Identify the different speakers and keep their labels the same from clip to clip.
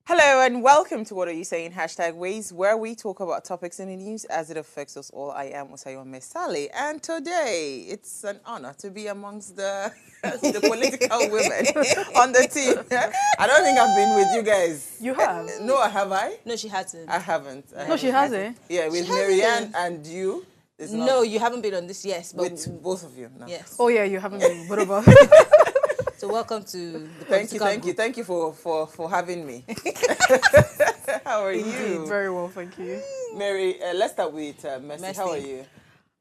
Speaker 1: Hello and welcome to What Are You Saying? Hashtag Ways, where we talk about topics in the news as it affects us all. I am Osayo Mesale, and today it's an honor to be amongst the the political women on the team. I don't think I've been with you guys.
Speaker 2: You have?
Speaker 1: No, have I?
Speaker 3: No, she hasn't.
Speaker 1: I haven't.
Speaker 2: No, she hasn't.
Speaker 1: Yeah, with
Speaker 3: She
Speaker 1: Marianne
Speaker 3: hasn't.
Speaker 1: and you. It's not
Speaker 3: No, you haven't been on this, yes. But
Speaker 1: with both of you. No.
Speaker 3: yes.
Speaker 2: Oh yeah, you haven't been. What about?
Speaker 3: So welcome to the
Speaker 1: Thank you for having me. How are you?
Speaker 2: Very well, thank you.
Speaker 1: Mary, let's start with Mercy.
Speaker 3: Mercy.
Speaker 1: How are you?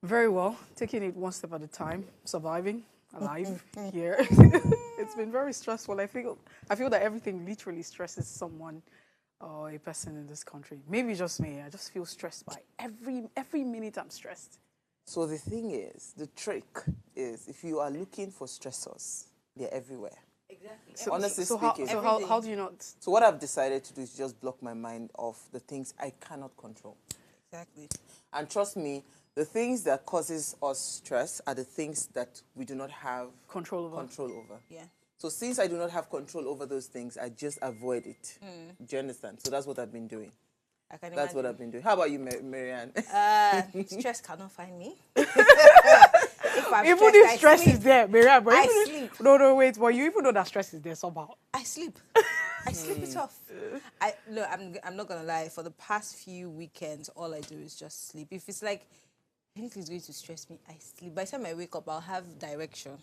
Speaker 2: Very well. Taking it one step at a time. Surviving, alive, here. It's been very stressful. I feel that everything literally stresses someone or a person in this country. Maybe just me. I just feel stressed by every minute. I'm stressed.
Speaker 1: So the thing is, the trick is, if you are looking for stressors, they're everywhere.
Speaker 3: Exactly.
Speaker 1: Honestly
Speaker 2: So
Speaker 1: speaking.
Speaker 2: how do you not?
Speaker 1: So what I've decided to do is just block my mind off the things I cannot control.
Speaker 3: Exactly.
Speaker 1: And trust me, the things that causes us stress are the things that we do not have
Speaker 2: Control over.
Speaker 3: Yeah.
Speaker 1: So since I do not have control over those things, I just avoid it. Do you understand? So that's what I've been doing.
Speaker 3: I can
Speaker 1: That's what I've been doing. How about you, Marianne?
Speaker 3: Stress cannot find me.
Speaker 2: Even if stress is there, Miriam, but
Speaker 3: I
Speaker 2: even
Speaker 3: sleep.
Speaker 2: No, wait. But you even know that stress is there somehow.
Speaker 3: I sleep. I sleep it off. I'm not gonna lie. For the past few weekends, all I do is just sleep. If it's like anything's going to stress me, I sleep. By the time I wake up, I'll have direction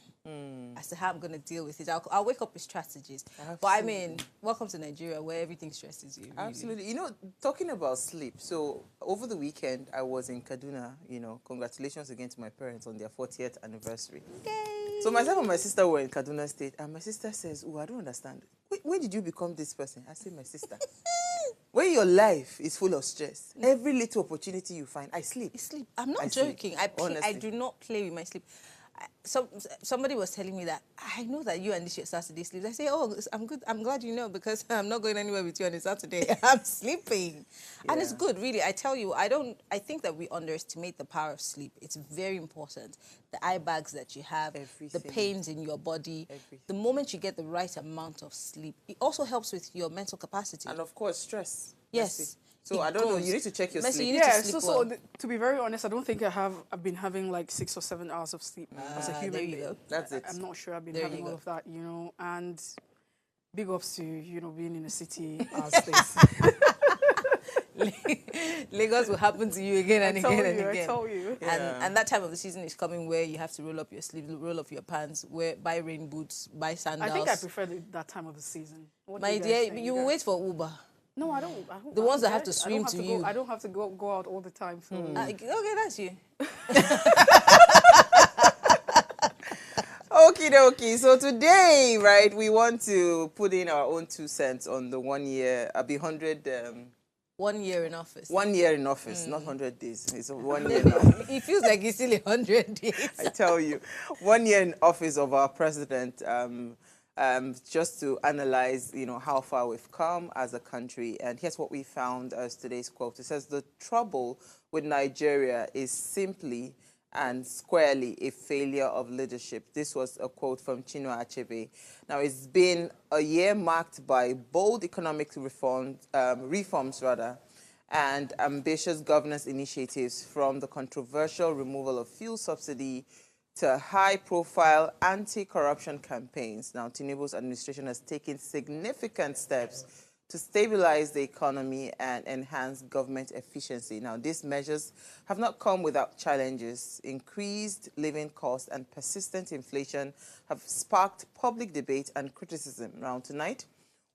Speaker 3: as to how I'm gonna deal with it. I'll wake up with strategies. But I mean, welcome to Nigeria, where everything stresses you. Really.
Speaker 1: Absolutely. You know, talking about sleep. So over the weekend, I was in Kaduna. You know, congratulations again to my parents on their 40th anniversary.
Speaker 3: Yay.
Speaker 1: So myself and my sister were in Kaduna State, and my sister says, "Oh, I don't understand. When did you become this person?" I say, "My sister, when your life is full of stress, every little opportunity you find, I sleep.
Speaker 3: I sleep. I'm not
Speaker 1: I sleep,
Speaker 3: joking. I
Speaker 1: honestly.
Speaker 3: do not play with my sleep. Somebody was telling me that I know that you and this your Saturday sleep. I say, oh, I'm good. I'm glad you know because I'm not going anywhere with you on a Saturday. I'm sleeping, and it's
Speaker 1: Yeah.
Speaker 3: good. Really, I tell you, I think that we underestimate the power of sleep. It's very important. The eye bags that you have, the
Speaker 1: Everything.
Speaker 3: pains in your body.
Speaker 1: Everything.
Speaker 3: The moment you get the right amount of sleep, it also helps with your mental capacity.
Speaker 1: And of course, stress.
Speaker 3: Yes.
Speaker 1: Mercy. So
Speaker 3: It
Speaker 1: I don't know.
Speaker 3: goes.
Speaker 1: You need to check your
Speaker 3: Mercy,
Speaker 1: sleep.
Speaker 3: you need to
Speaker 2: Yeah,
Speaker 3: sleep
Speaker 2: so
Speaker 3: well.
Speaker 2: to be very honest, I don't think I've been having like 6 or 7 hours of sleep as a human
Speaker 3: there you
Speaker 2: being.
Speaker 3: go.
Speaker 1: That's it.
Speaker 2: I'm not sure I've been
Speaker 3: There
Speaker 2: having
Speaker 3: you
Speaker 2: all
Speaker 3: go.
Speaker 2: of that, and big ups to, being in a city as this.
Speaker 3: Lagos will happen to you again and again and again.
Speaker 2: I tell you.
Speaker 1: Yeah.
Speaker 3: And that time of the season is coming where you have to roll up your sleeves, roll up your pants, buy rain boots, buy sandals.
Speaker 2: I think I prefer that time of the season. What do
Speaker 3: My
Speaker 2: you guys
Speaker 3: dear,
Speaker 2: think?
Speaker 3: you will wait for Uber.
Speaker 2: No, I don't.
Speaker 3: The
Speaker 2: I
Speaker 3: ones
Speaker 2: don't
Speaker 3: that have
Speaker 2: get
Speaker 3: to
Speaker 2: it.
Speaker 3: swim to you.
Speaker 2: I don't have to go out all the time. So.
Speaker 3: Okay, that's you.
Speaker 1: Okie dokie. So today, right, we want to put in our own 2 cents on the 1 year, 100,
Speaker 3: 1 year in office.
Speaker 1: 1 year in office, not 100 days. It's 1 year now.
Speaker 3: It feels like it's still 100 days.
Speaker 1: I tell you, 1 year in office of our president, just to analyze, how far we've come as a country. And here's what we found as today's quote. It says, "The trouble with Nigeria is simply and squarely a failure of leadership." This was a quote from Chinua Achebe. Now, it's been a year marked by bold economic reforms, and ambitious governance initiatives, from the controversial removal of fuel subsidy to high-profile anti-corruption campaigns. Now, Tinubu's administration has taken significant steps to stabilize the economy and enhance government efficiency. Now, these measures have not come without challenges. Increased living costs and persistent inflation have sparked public debate and criticism. Now, tonight,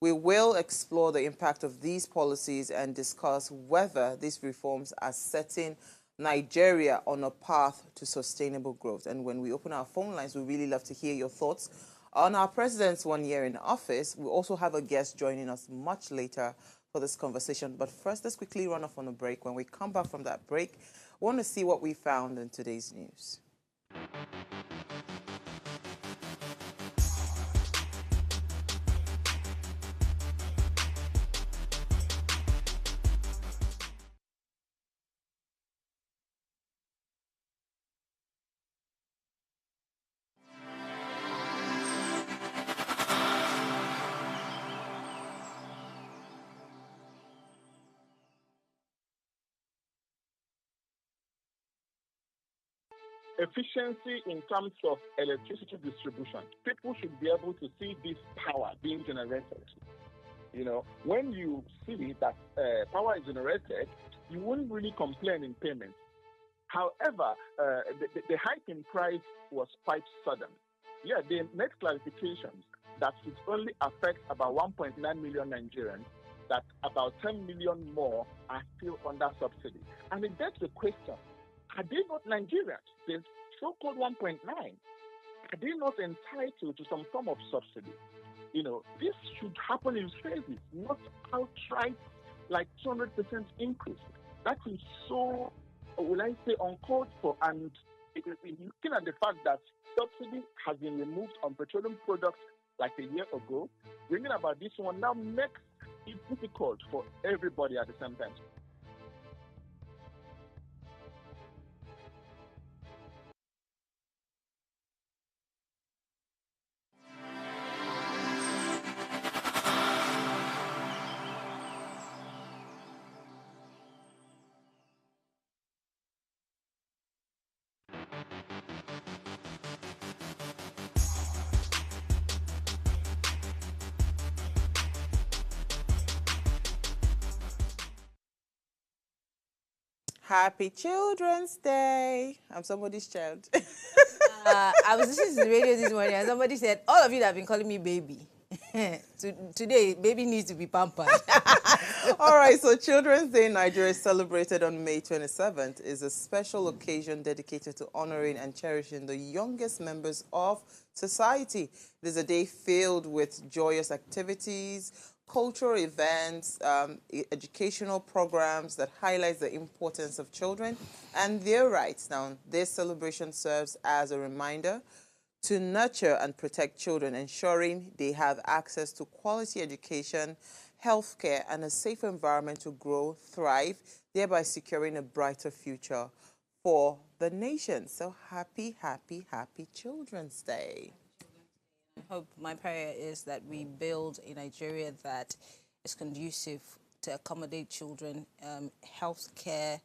Speaker 1: we will explore the impact of these policies and discuss whether these reforms are setting Nigeria on a path to sustainable growth. And when we open our phone lines, we really love to hear your thoughts on our president's 1 year in office. We also have a guest joining us much later for this conversation. But first, let's quickly run off on a break. When we come back from that break, we want to see what we found in today's news.
Speaker 4: efficiency in terms of electricity distribution. People should be able to see this power being generated. You know, when you see that power is generated, you wouldn't really complain in payment. However, the hike in price was quite sudden. Yeah, they made clarifications that it only affects about 1.9 million Nigerians, that about 10 million more are still under subsidy. And it begs the question, are they not Nigerians? The so-called 1.9, are they not entitled to some form of subsidy? You know, this should happen in phases, not outright like 200% increase. That is so, will I say, uncalled for. And looking at the fact that subsidy has been removed on petroleum products like a year ago, bringing about this one now makes it difficult for everybody at the same time.
Speaker 1: Happy Children's Day. I'm somebody's child.
Speaker 3: I was listening to the radio this morning and somebody said, all of you that have been calling me baby, today, baby needs to be pampered.
Speaker 1: All right, so Children's Day in Nigeria is celebrated on May 27th. Is a special occasion dedicated to honoring and cherishing the youngest members of society. It is a day filled with joyous activities, cultural events, educational programs that highlight the importance of children and their rights. Now, this celebration serves as a reminder to nurture and protect children, ensuring they have access to quality education, healthcare, and a safe environment to grow, thrive, thereby securing a brighter future for the nation. So happy, happy, happy Children's Day.
Speaker 3: I hope my prayer is that we build a Nigeria that is conducive to accommodate children, healthcare,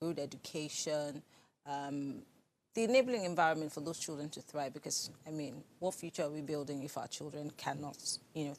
Speaker 3: good education, the enabling environment for those children to thrive. Because, I mean, what future are we building if our children cannot,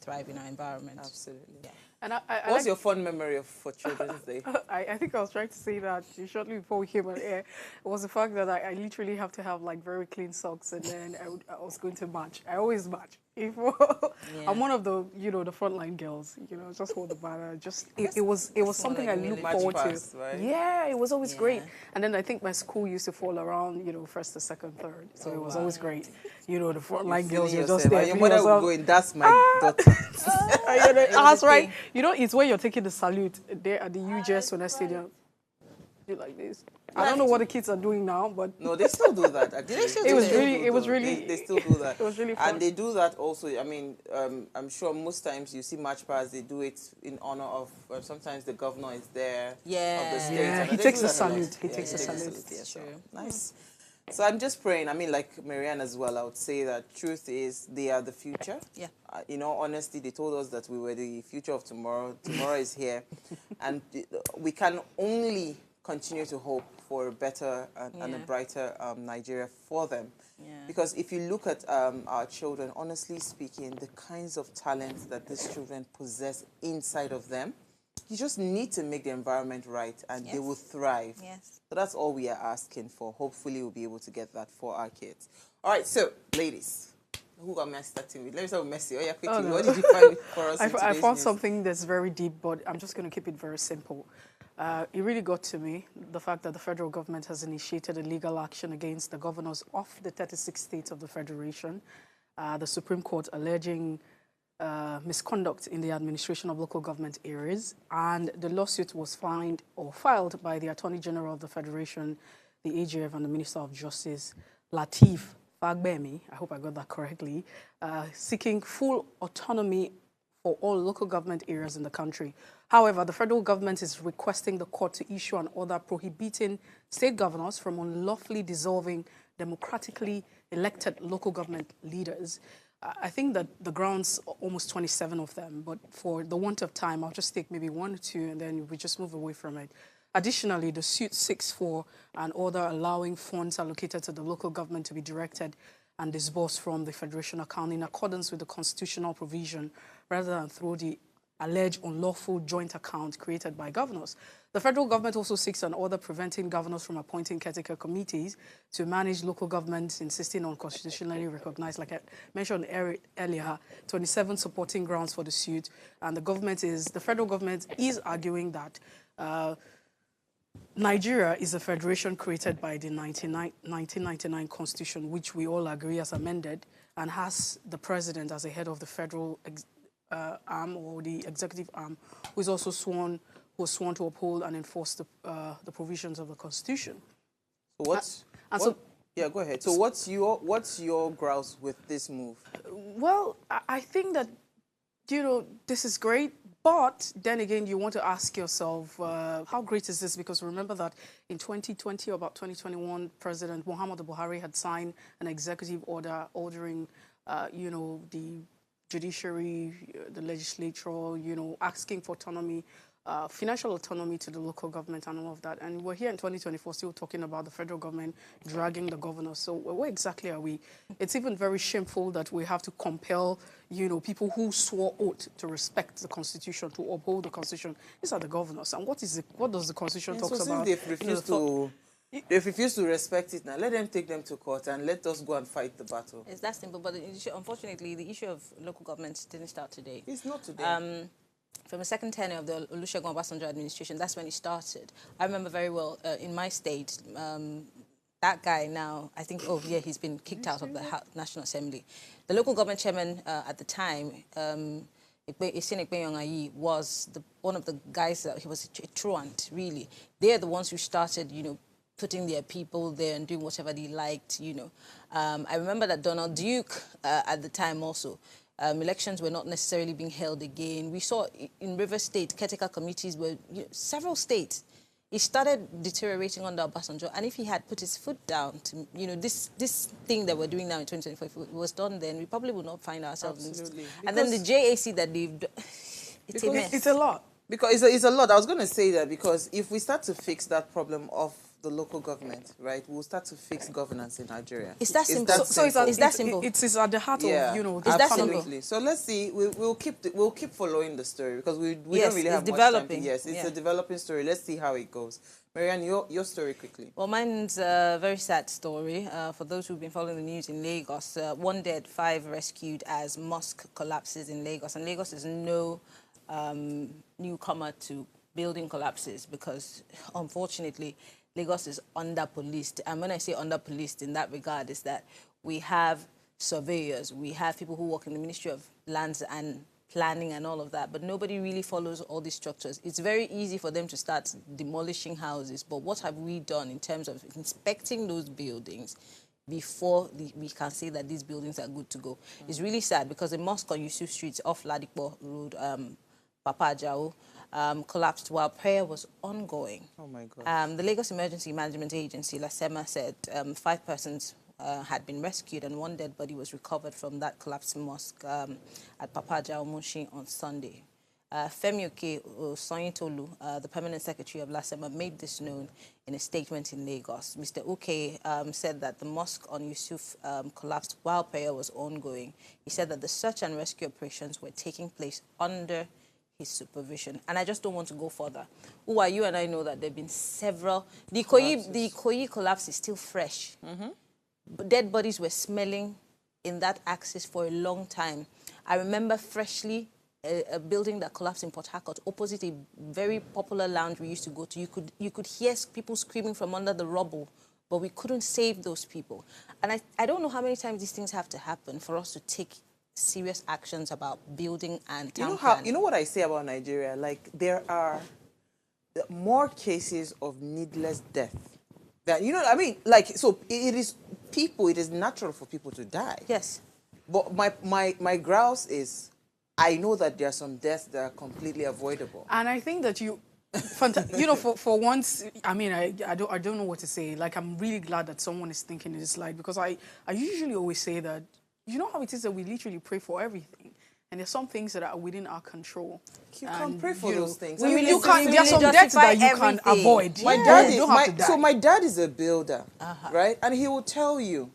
Speaker 3: thrive in our environment?
Speaker 1: Absolutely.
Speaker 3: Yeah.
Speaker 2: And
Speaker 1: What's your fond memory for Children's Day?
Speaker 2: I think I was trying to say that shortly before we came on air. It was the fact that I literally have to have like very clean socks, and then I was going to march. I always march. I'm one of the the frontline girls. Just hold the banner. It was something
Speaker 3: like
Speaker 2: I looked
Speaker 1: March
Speaker 2: forward
Speaker 1: past,
Speaker 2: to.
Speaker 1: right?
Speaker 2: Yeah, it was always great.
Speaker 3: Yeah.
Speaker 2: And then I think my school used to fall around first, the second, third. So it was always great. The frontline girls were just there.
Speaker 1: Your mother would go in, that's my daughter.
Speaker 2: That's right. It's when you're taking the salute there at the UJS Sona Stadium. Do like this. I don't know what the kids are doing now, but
Speaker 1: No, they still do that, actually.
Speaker 2: It was really.
Speaker 1: They still do that.
Speaker 2: It was really fun.
Speaker 1: And they do that also, I mean, I'm sure most times you see march past, they do it in honor of, sometimes the governor is there.
Speaker 3: Yeah.
Speaker 1: Of the state.
Speaker 2: Yeah,
Speaker 1: And
Speaker 2: he
Speaker 1: they
Speaker 2: takes
Speaker 1: do
Speaker 2: the
Speaker 1: that a lot.
Speaker 2: salute. He
Speaker 1: Yeah,
Speaker 2: takes the salute.
Speaker 1: Yeah, so,
Speaker 3: True.
Speaker 1: nice. So I'm just praying. I mean, like Marianne as well, I would say that truth is they are the future.
Speaker 3: Yeah.
Speaker 1: Honestly, they told us that we were the future of tomorrow. Tomorrow is here. And we can only continue to hope for a better and a brighter Nigeria for them.
Speaker 3: Yeah.
Speaker 1: Because if you look at our children, honestly speaking, the kinds of talents that these children possess inside of them, you just need to make the environment right and they will thrive.
Speaker 3: Yes.
Speaker 1: So that's all we are asking for. Hopefully we'll be able to get that for our kids. All right, so ladies, who am I starting with? Let me start with Messi. Oh yeah, quickly.
Speaker 2: no.
Speaker 1: What did you find for us?
Speaker 2: I found something that's very deep, but I'm just going to keep it very simple. It really got to me, the fact that the federal government has initiated a legal action against the governors of the 36 states of the Federation. The Supreme Court alleging misconduct in the administration of local government areas, and the lawsuit was filed by the Attorney General of the Federation, the AGF, and the Minister of Justice, Lateef Fagbemi, I hope I got that correctly, seeking full autonomy for all local government areas in the country. However, the federal government is requesting the court to issue an order prohibiting state governors from unlawfully dissolving democratically elected local government leaders. I think that the grounds, almost 27 of them, but for the want of time, I'll just take maybe one or two and then we just move away from it. Additionally, the suit seeks for an order allowing funds allocated to the local government to be directed and disbursed from the Federation account in accordance with the constitutional provision rather than through the alleged unlawful joint account created by governors. The federal government also seeks an order preventing governors from appointing caretaker committees to manage local governments, insisting on constitutionally recognized, like I mentioned earlier, 27 supporting grounds for the suit. And the federal government is arguing that Nigeria is a federation created by the 1999 Constitution, which we all agree has amended, and has the president as a head of the federal arm or the executive arm, who is also sworn to uphold and enforce the provisions of the Constitution.
Speaker 1: So yeah, go ahead. So what's your grouse with this move?
Speaker 2: Well, I think that, this is great. But then again, you want to ask yourself, how great is this? Because remember that in 2020 or about 2021, President Muhammadu Buhari had signed an executive order ordering, the judiciary, the legislature, asking for autonomy, financial autonomy to the local government and all of that. And we're here in 2024 still talking about the federal government dragging the governors. So where exactly are we? It's even very shameful that we have to compel, people who swore oath to respect the Constitution, to uphold the Constitution. These are the governors. And what does the Constitution talk about?
Speaker 1: They've refused to respect it now. Let them take them to court and let us go and fight the battle.
Speaker 3: It's that simple. But unfortunately, the issue of local governments didn't start today.
Speaker 1: It's not today.
Speaker 3: From the second tenure of the Olusegun Obasanjo administration, that's when it started. I remember very well in my state, that guy now, I think, he's been kicked out of the National Assembly. The local government chairman at the time, Esene Ikpenyong was one of the guys that he was a truant, really. They're the ones who started, putting their people there and doing whatever they liked, I remember that Donald Duke at the time also, elections were not necessarily being held again. We saw in River State, caretaker committees were, several states. It started deteriorating under Obasanjo, and if he had put his foot down to, this thing that we're doing now in 2024, if it was done then, we probably would not find ourselves in this. And then the JAC that they've done, it's a mess.
Speaker 2: It's a lot.
Speaker 1: Because it's a lot. I was going to say that because if we start to fix that problem of the local government, right, we'll start to fix governance in Nigeria.
Speaker 3: It's that simple. It's that simple.
Speaker 2: It's at the heart of,
Speaker 3: it's that simple.
Speaker 1: So let's see. We'll keep following the story because we don't really have much
Speaker 3: developing.
Speaker 1: time. Yes, it's a developing story. Let's see how it goes. Marianne, your story quickly.
Speaker 3: Well, mine's a very sad story. For those who've been following the news in Lagos, 1 dead, 5 rescued as mosque collapses in Lagos. And Lagos is no newcomer to building collapses because, unfortunately, Lagos is under-policed. And when I say under-policed in that regard is that we have surveyors, we have people who work in the Ministry of Lands and Planning and all of that, but nobody really follows all these structures. It's very easy for them to start demolishing houses, but what have we done in terms of inspecting those buildings before we can say that these buildings are good to go? It's really sad because the mosque on Yusuf Street off Ladipo Road, Papa Ajao, collapsed while prayer was ongoing.
Speaker 1: Oh my God.
Speaker 3: The Lagos Emergency Management Agency, LASEMA, said 5 persons had been rescued and 1 dead body was recovered from that collapsed mosque at Papa Ajao Mushin on Sunday. Femioke Soyintolu, the permanent secretary of LASEMA, made this known in a statement in Lagos. Mr. Uke said that the mosque on Yusuf collapsed while prayer was ongoing. He said that the search and rescue operations were taking place under his supervision. And I just don't want to go further. Uwa, you and I know that there have been several. The Ikoyi collapse is still fresh. Dead bodies were smelling in that axis for a long time. I remember freshly a building that collapsed in Port Harcourt opposite a very popular lounge we used to go to. You could hear people screaming from under the rubble, but we couldn't save those people. And I don't know how many times these things have to happen for us to take serious actions about building and town planning.
Speaker 1: You know what I say about Nigeria? Like, there are more cases of needless death. That, so it is natural for people to die.
Speaker 3: Yes.
Speaker 1: But my grouse is, I know that there are some deaths that are completely avoidable.
Speaker 2: And I think that for once, I don't know what to say. Like, I'm really glad that someone is thinking in this light because I usually always say that, you know how it is that we literally pray for everything. and there's some things that are within our control.
Speaker 1: You can pray for
Speaker 2: you know,
Speaker 1: those things.
Speaker 3: we
Speaker 1: I mean,
Speaker 2: you
Speaker 1: it's
Speaker 2: can. There are some debts that you can
Speaker 3: everything.
Speaker 2: avoid.
Speaker 1: My
Speaker 2: You
Speaker 1: dad
Speaker 2: don't have to die.
Speaker 1: so my dad is a builder, right? And he will tell you,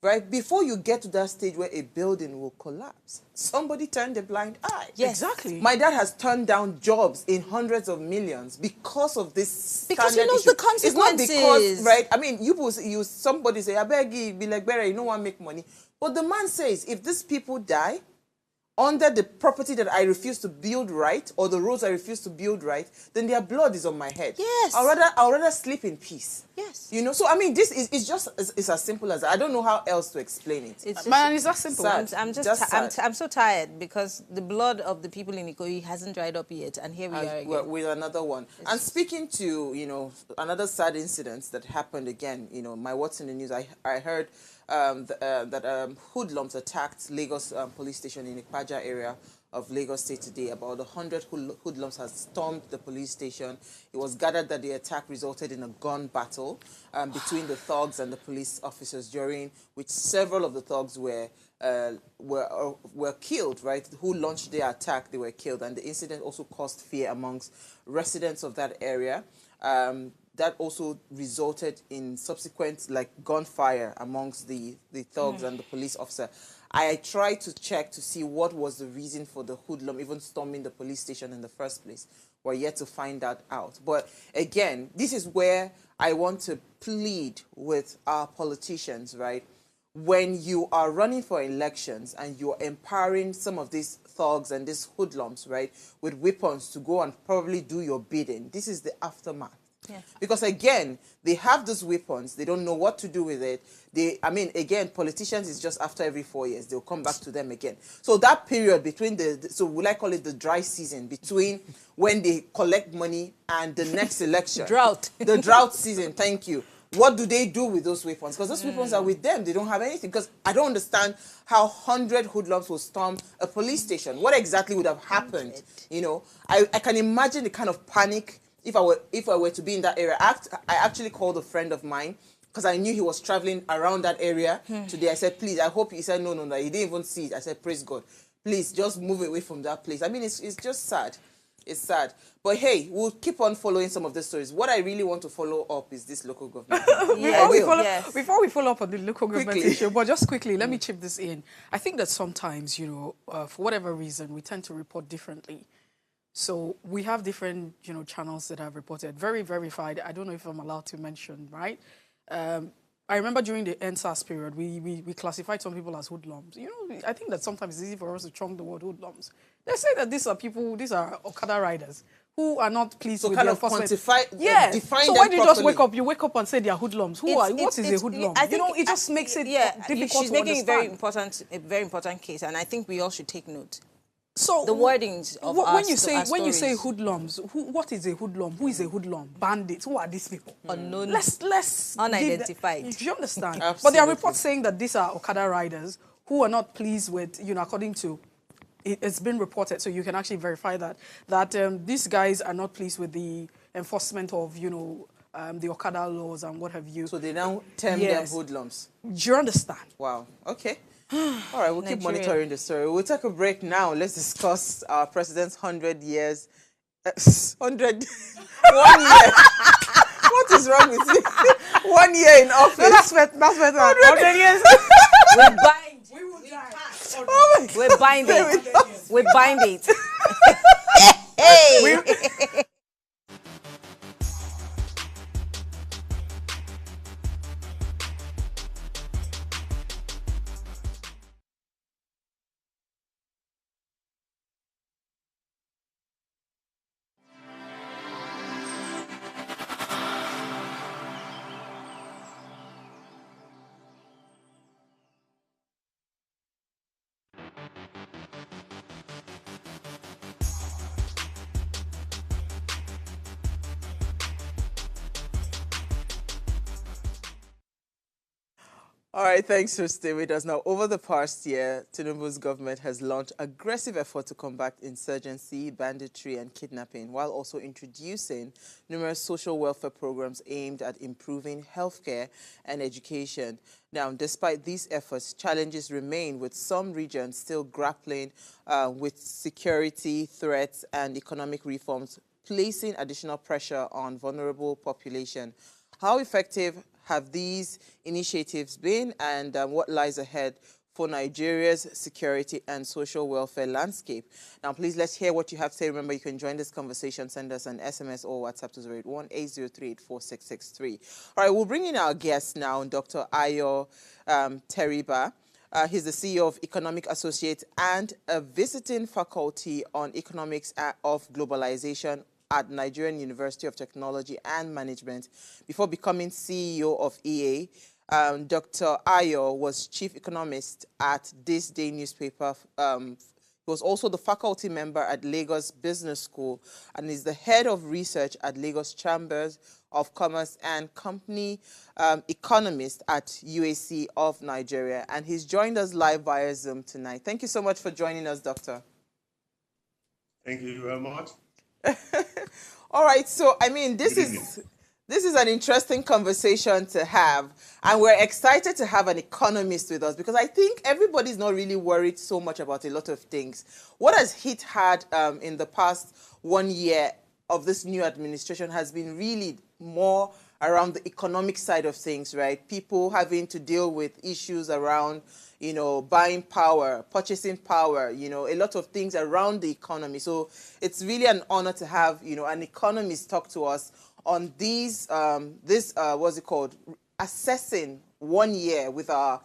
Speaker 1: right, before you get to that stage where a building will collapse, somebody turned a blind eye.
Speaker 3: Yes.
Speaker 2: Exactly.
Speaker 1: My dad has turned down jobs in hundreds of millions because of this.
Speaker 3: Because he
Speaker 1: standard
Speaker 3: knows
Speaker 1: issue.
Speaker 3: the consequences.
Speaker 1: It's not because, right? I mean, you somebody say, I beg you, be like, Barry, you don't want to make money. But the man says, if these people die under the property that I refuse to build right, or the roads I refuse to build right, then their blood is on my head.
Speaker 3: Yes.
Speaker 1: I'll rather sleep in peace.
Speaker 3: Yes.
Speaker 1: You know, so I mean, this is it's just it's as simple as that. I don't know how else to explain it.
Speaker 3: It's
Speaker 2: Man, it's that simple.
Speaker 1: sad.
Speaker 3: I'm so tired because the blood of the people in Ikoyi hasn't dried up yet, and here we are again.
Speaker 1: With another one. And speaking to, another sad incident that happened again, my what's in the news, I heard that hoodlums attacked Lagos police station in Ipaja area of Lagos State today. About 100 hoodlums had stormed the police station. It was gathered that the attack resulted in a gun battle between the thugs and the police officers, during which several of the thugs were killed, right? Who launched their attack, they were killed. And the incident also caused fear amongst residents of that area. That also resulted in subsequent gunfire amongst the thugs and the police officer. I tried to check to see what was the reason for the hoodlum even storming the police station in the first place. We're yet to find that out. But again, this is where I want to plead with our politicians, right? When you are running for elections and you're empowering some of these thugs and these hoodlums, right, with weapons to go and probably do your bidding, this is the aftermath. Yes. Because again, they have those weapons, they don't know what to do with it. Again, politicians is just after every 4 years, they'll come back to them again. So that period between so will I call it the dry season, between when they collect money and the next election.
Speaker 3: Drought.
Speaker 1: The drought season, thank you. What do they do with those weapons? Because those weapons are with them. They don't have anything. Because I don't understand how 100 hoodlums will storm a police station. What exactly would have happened? I can imagine the kind of panic if I were to be in that area. I actually called a friend of mine because I knew he was traveling around that area today. I said, please, I hope he said, no, he didn't even see it. I said, praise God. Please, just move away from that place. I mean, it's just sad. It's sad. But hey, we'll keep on following some of the stories. What I really want to follow up is this local government.
Speaker 2: Before we follow up on the local government issue, but just quickly, let me chip this in. I think that sometimes, for whatever reason, we tend to report differently. So we have different, channels that have reported, very verified. I don't know if I'm allowed to mention, right? I remember during the NSAS period, we classified some people as hoodlums. I think that sometimes it's easy for us to chunk the word hoodlums. They say that these are Okada riders who are not pleased with the enforcement.
Speaker 1: Define
Speaker 2: so
Speaker 1: them
Speaker 2: why do you just
Speaker 1: properly.
Speaker 2: wake up and say they are hoodlums? What is a hoodlum? It just makes it difficult
Speaker 3: she's
Speaker 2: to
Speaker 3: making
Speaker 2: understand.
Speaker 3: a very important case, and I think we all should take note.
Speaker 2: So
Speaker 3: the wordings of
Speaker 2: when you say
Speaker 3: stories.
Speaker 2: hoodlums, what is a hoodlum? Who is a hoodlum? Bandits? Who are these people?
Speaker 3: Unknown.
Speaker 2: Let's
Speaker 3: unidentified.
Speaker 2: Do you understand?
Speaker 1: Absolutely.
Speaker 2: But there are reports saying that these are Okada riders who are not pleased with, according to it's been reported, so you can actually verify that these guys are not pleased with the enforcement of the Okada laws and what have you.
Speaker 1: So they now term them hoodlums.
Speaker 2: Do you understand?
Speaker 1: Wow. Okay. All right, we'll keep monitoring the story. We'll take a break now. Let's discuss our president's 100 years. 100. 1 year. What is wrong with you? 1 year in office. No,
Speaker 2: that's better. 100 years.
Speaker 3: We bind.
Speaker 2: We will die.
Speaker 3: We're binding. We bind it. Hey.
Speaker 1: All right, thanks for staying with us. Now, over the past year, Tinubu's government has launched aggressive effort to combat insurgency, banditry, and kidnapping, while also introducing numerous social welfare programs aimed at improving healthcare and education. Now, despite these efforts, challenges remain, with some regions still grappling with security threats and economic reforms, placing additional pressure on vulnerable population. How effective have these initiatives been, and what lies ahead for Nigeria's security and social welfare landscape? Now, please, let's hear what you have to say. Remember, you can join this conversation. Send us an SMS or WhatsApp to 081-803-8663. All right, we'll bring in our guest now, Dr. Ayo Teriba. He's the CEO of Economic Associates and a visiting faculty on economics of globalization at Nigerian University of Technology and Management. Before becoming CEO of EA, Dr. Ayo was chief economist at This Day newspaper. He was also the faculty member at Lagos Business School and is the head of research at Lagos Chambers of Commerce and company economist at UAC of Nigeria. And he's joined us live via Zoom tonight. Thank you so much for joining us, Doctor.
Speaker 5: Thank you very much.
Speaker 1: All right, so I mean, this is an interesting conversation to have, and we're excited to have an economist with us because I think everybody's not really worried so much about a lot of things. What has hit hard in the past 1 year of this new administration has been really more around the economic side of things, right? People having to deal with issues around, you know, buying power, purchasing power, you know, a lot of things around the economy. So it's really an honor to have, you know, an economist talk to us on these, what's it called, assessing 1 year with our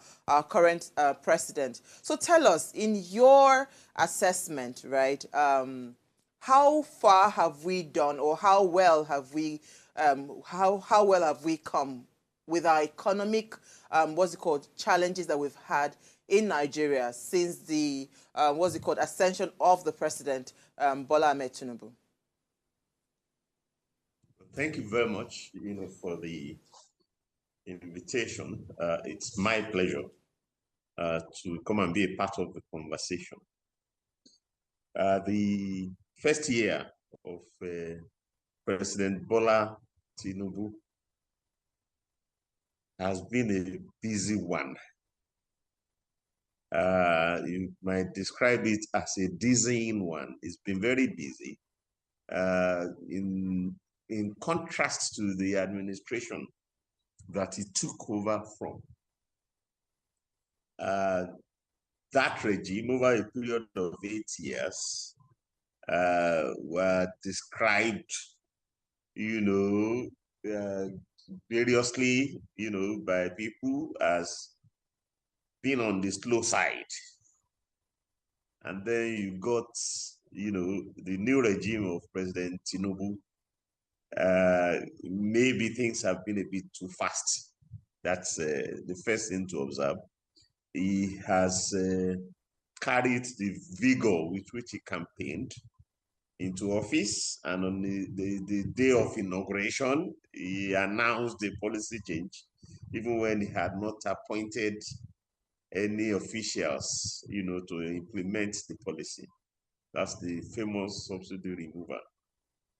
Speaker 1: current president. So tell us, in your assessment, right, how far have we done, or how well have we come with our economic, challenges that we've had in Nigeria since the, ascension of the president, Bola Ahmed Tinubu?
Speaker 5: Thank you very much, for the invitation. It's my pleasure to come and be a part of the conversation. The first year of President Bola Tinubu has been a busy one. You might describe it as a dizzying one. It's been very busy. In contrast to the administration that he took over from. That regime, over a period of 8 years, were described, variously, by people as being on the slow side. And then you got, the new regime of President Tinubu. Maybe things have been a bit too fast. That's the first thing to observe. He has carried the vigor with which he campaigned into office, and on the day of inauguration, he announced the policy change, even when he had not appointed any officials, to implement the policy. That's the famous subsidy removal.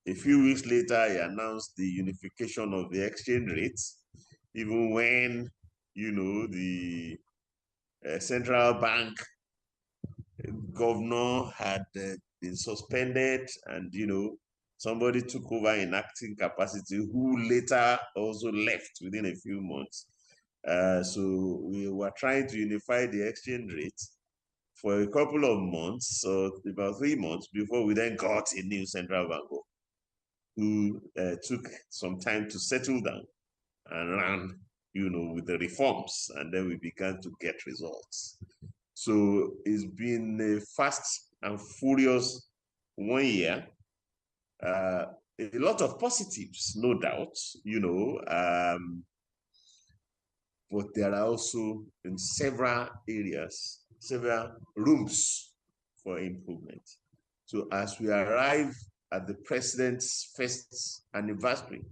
Speaker 5: A few weeks later, he announced the unification of the exchange rates, even when, the central bank governor had been suspended, and, somebody took over in acting capacity who later also left within a few months. So we were trying to unify the exchange rates for a couple of months, so about 3 months, before we then got a new central bank who took some time to settle down and ran, with the reforms, and then we began to get results. So it's been a fast and furious 1 year. A lot of positives, no doubt, but there are also in several areas, several rooms for improvement. So as we arrive at the president's first anniversary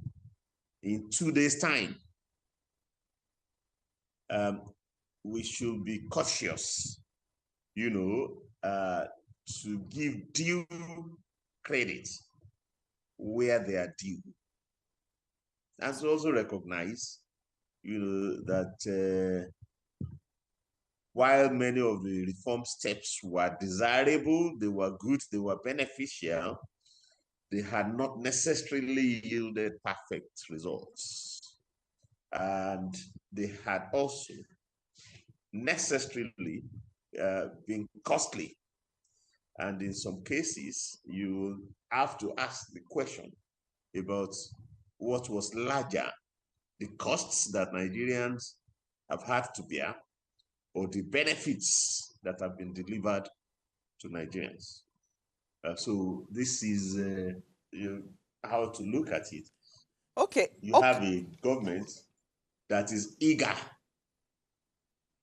Speaker 5: in 2 days' time, we should be cautious, to give due credit where they are due. And to also recognize, that while many of the reform steps were desirable, they were good, they were beneficial, they had not necessarily yielded perfect results. And they had also necessarily been costly. And in some cases, you have to ask the question about what was larger, the costs that Nigerians have had to bear, or the benefits that have been delivered to Nigerians. So this is how to look at it.
Speaker 1: Okay.
Speaker 5: You have a government that is eager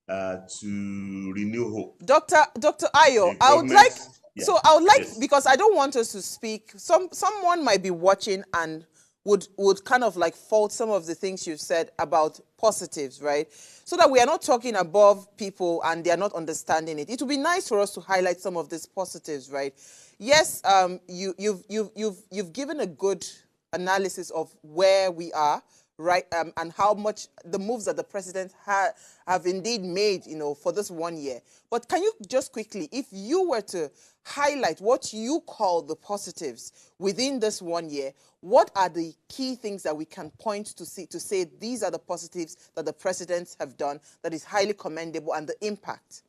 Speaker 5: to renew hope.
Speaker 1: Dr. Ayo, I would like,
Speaker 5: yes.
Speaker 1: because I don't want us to speak, someone might be watching and would kind of like fault some of the things you've said about positives, right? So that we are not talking above people and they are not understanding it. It would be nice for us to highlight some of these positives, right? Yes, you've given a good analysis of where we are, right, and how much the moves that the president have indeed made, for this 1 year. But can you just quickly, if you were to highlight what you call the positives within this 1 year, what are the key things that we can point to say these are the positives that the presidents have done that is highly commendable and the impact?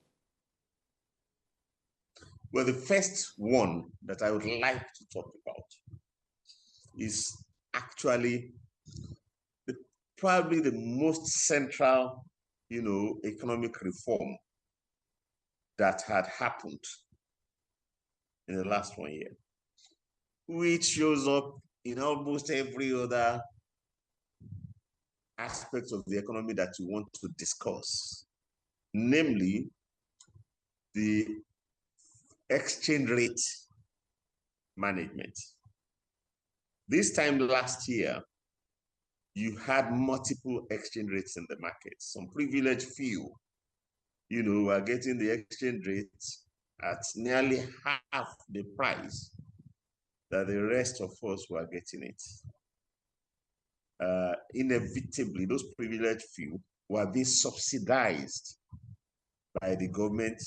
Speaker 5: Well, the first one that I would like to talk about is actually probably the most central, economic reform that had happened in the last 1 year, which shows up in almost every other aspect of the economy that you want to discuss, namely the exchange rate management. This time last year, you had multiple exchange rates in the market. Some privileged few, were getting the exchange rates at nearly half the price that the rest of us were getting it. Inevitably, those privileged few were being subsidized by the government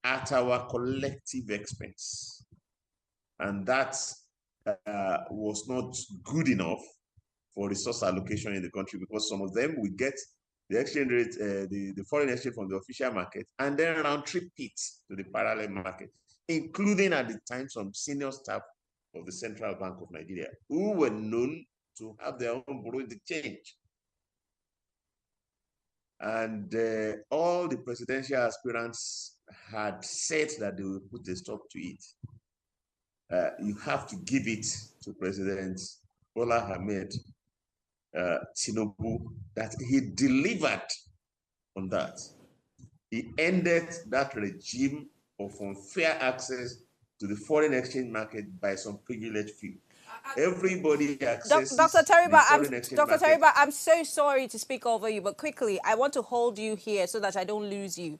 Speaker 5: at our collective expense. And that was not good enough for resource allocation in the country, because some of them will get the exchange rate, the foreign exchange from the official market, and then round trip it to the parallel market, including at the time some senior staff of the Central Bank of Nigeria who were known to have their own borrowing change. And all the presidential aspirants had said that they would put a stop to it. You have to give it to President Bola Ahmed Tinubu that he delivered on that. He ended that regime of unfair access to the foreign exchange market by some privileged few. Everybody accesses
Speaker 3: Dr. Teriba, I'm so sorry to speak over you, but quickly, I want to hold you here so that I don't lose you.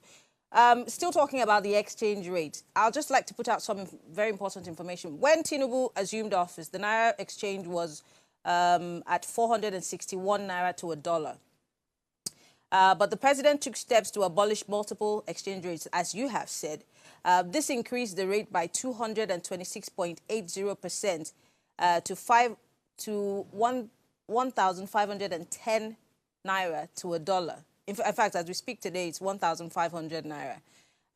Speaker 3: Still talking about the exchange rate, I'll just like to put out some very important information. When Tinubu assumed office, the Naira exchange was at 461 Naira to a dollar. But the president took steps to abolish multiple exchange rates, as you have said. This increased the rate by 226.80% to 1,510 Naira to a dollar. In fact, as we speak today, it's 1,500 Naira.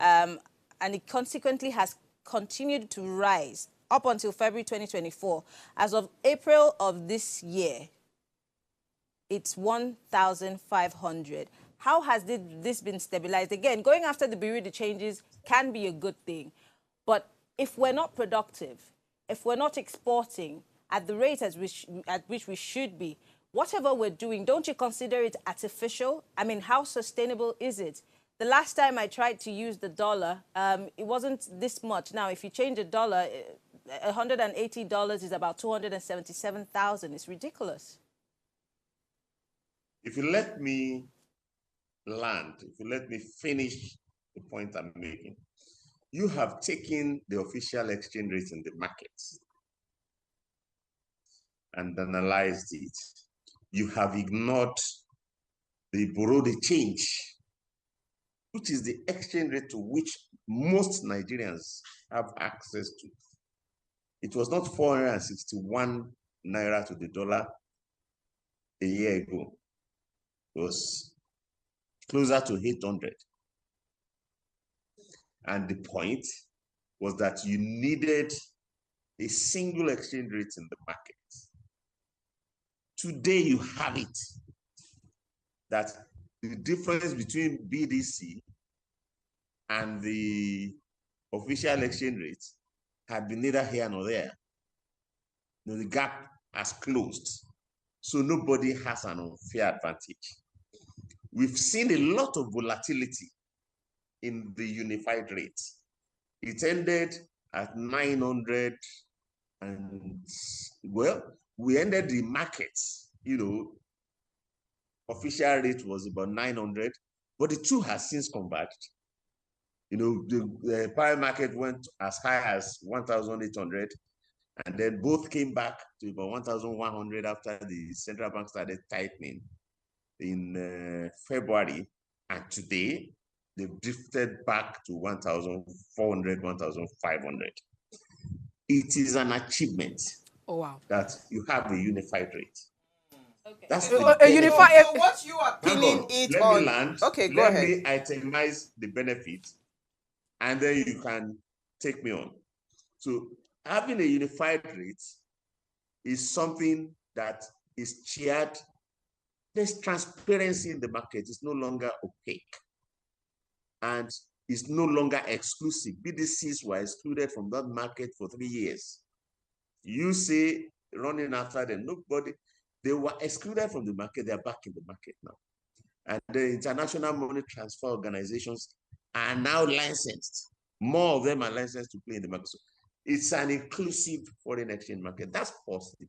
Speaker 3: And it consequently has continued to rise up until February 2024. As of April of this year, it's 1,500. How has this been stabilized? Again, going after the Bureau de changes can be a good thing. But if we're not productive, if we're not exporting at the rate at which we should be, whatever we're doing, don't you consider it artificial? I mean, how sustainable is it? The last time I tried to use the dollar, it wasn't this much. Now, if you change a dollar, $180 is about 277,000. It's ridiculous.
Speaker 5: If you let me land, if you let me finish the point I'm making, you have taken the official exchange rate in the markets and analyzed it. You have ignored the bureau de change, which is the exchange rate to which most Nigerians have access to. It was not 461 naira to the dollar a year ago. It was closer to 800. And the point was that you needed a single exchange rate in the market. Today you have it, that the difference between BDC and the official exchange rate had been neither here nor there. The gap has closed, so nobody has an unfair advantage. We've seen a lot of volatility in the unified rate. It ended at 900, and well, we ended the markets, official rate was about 900, but the two has since converged. The prime market went as high as 1,800, and then both came back to about 1,100 after the central bank started tightening in February. And today, they've drifted back to 1,400, 1,500. It is an achievement that you have a unified rate.
Speaker 3: Okay.
Speaker 5: That's
Speaker 1: So what you are pinning it
Speaker 5: let
Speaker 1: on.
Speaker 5: me land.
Speaker 1: Okay, go ahead.
Speaker 5: Let me itemize the benefit, and then you can take me on. So having a unified rate is something that is chaired. There's transparency in the market. It's no longer opaque, and it's no longer exclusive. BDCs were excluded from that market for 3 years. You say running after them, nobody. They were excluded from the market. They're back in the market now. And the international money transfer organizations are now licensed. More of them are licensed to play in the market. So it's an inclusive foreign exchange market. That's positive.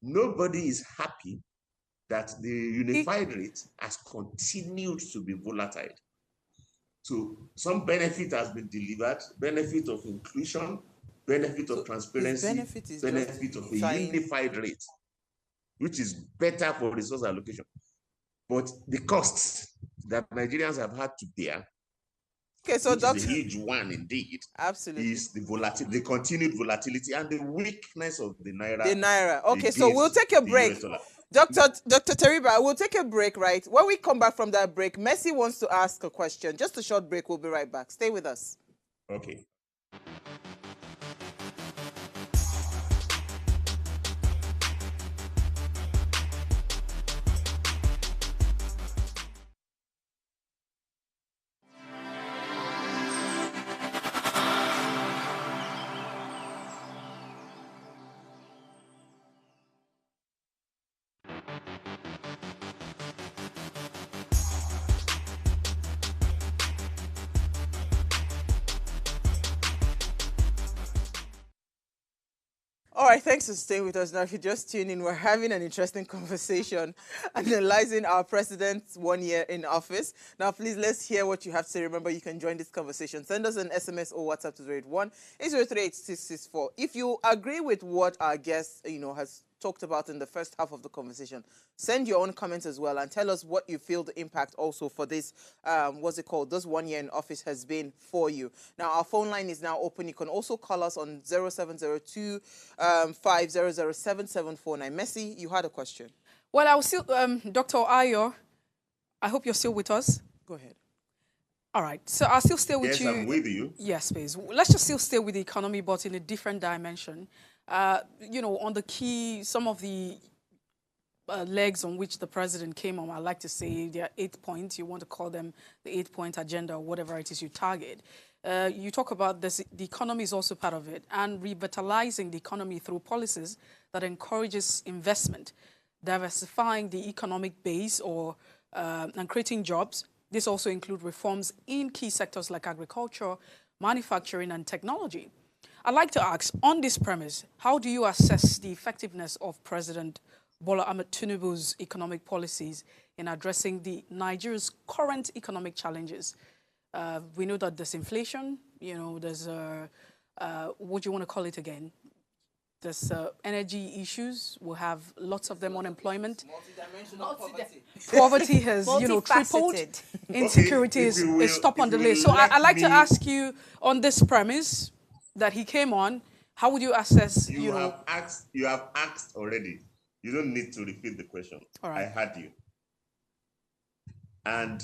Speaker 5: Nobody is happy that the unified rate has continued to be volatile. So some benefit has been delivered, benefit of inclusion, benefit of transparency, benefit of a unified rate, which is better for resource allocation. But the costs that Nigerians have had to bear, which is a huge one indeed,
Speaker 1: absolutely,
Speaker 5: is the continued volatility and the weakness of the naira.
Speaker 1: The naira. Okay, so we'll take a break. Dr. Teriba, we'll take a break, right? When we come back from that break, Mercy wants to ask a question. Just a short break. We'll be right back. Stay with us.
Speaker 5: Okay.
Speaker 1: All right, thanks for staying with us. Now, if you just tune in, we're having an interesting conversation analyzing our president's 1 year in office. Now, please, let's hear what you have to say. Remember, you can join this conversation. Send us an SMS or WhatsApp to 081-803-8664. If you agree with what our guest, has talked about in the first half of the conversation, send your own comments as well and tell us what you feel the impact also for this, this 1 year in office has been for you. Now, our phone line is now open. You can also call us on 0702 5007749. Messi, you had a question.
Speaker 2: Well, I'll still, Dr. Ayo, I hope you're still with us.
Speaker 1: Go ahead.
Speaker 2: All right, so I'll still stay with you.
Speaker 5: Yes, I'm with you.
Speaker 2: Yes, please. Let's just still stay with the economy, but in a different dimension. On the key, some of the legs on which the president came on, I like to say there are 8 points. You want to call them the 8-point agenda or whatever it is you target. You talk about this, the economy is also part of it, and revitalizing the economy through policies that encourages investment, diversifying the economic base and creating jobs. This also includes reforms in key sectors like agriculture, manufacturing, and technology. I'd like to ask, on this premise, how do you assess the effectiveness of President Bola Ahmed Tinubu's economic policies in addressing Nigeria's current economic challenges? We know that there's inflation, there's, what do you want to call it again? There's energy issues. We'll have lots of them, unemployment.
Speaker 1: Multidimensional poverty.
Speaker 2: Poverty has, tripled. Insecurity is top on the list. So I'd like to ask you on this premise that he came on, how would you assess,
Speaker 5: You have asked already. You don't need to repeat the question.
Speaker 2: All right.
Speaker 5: I heard you. And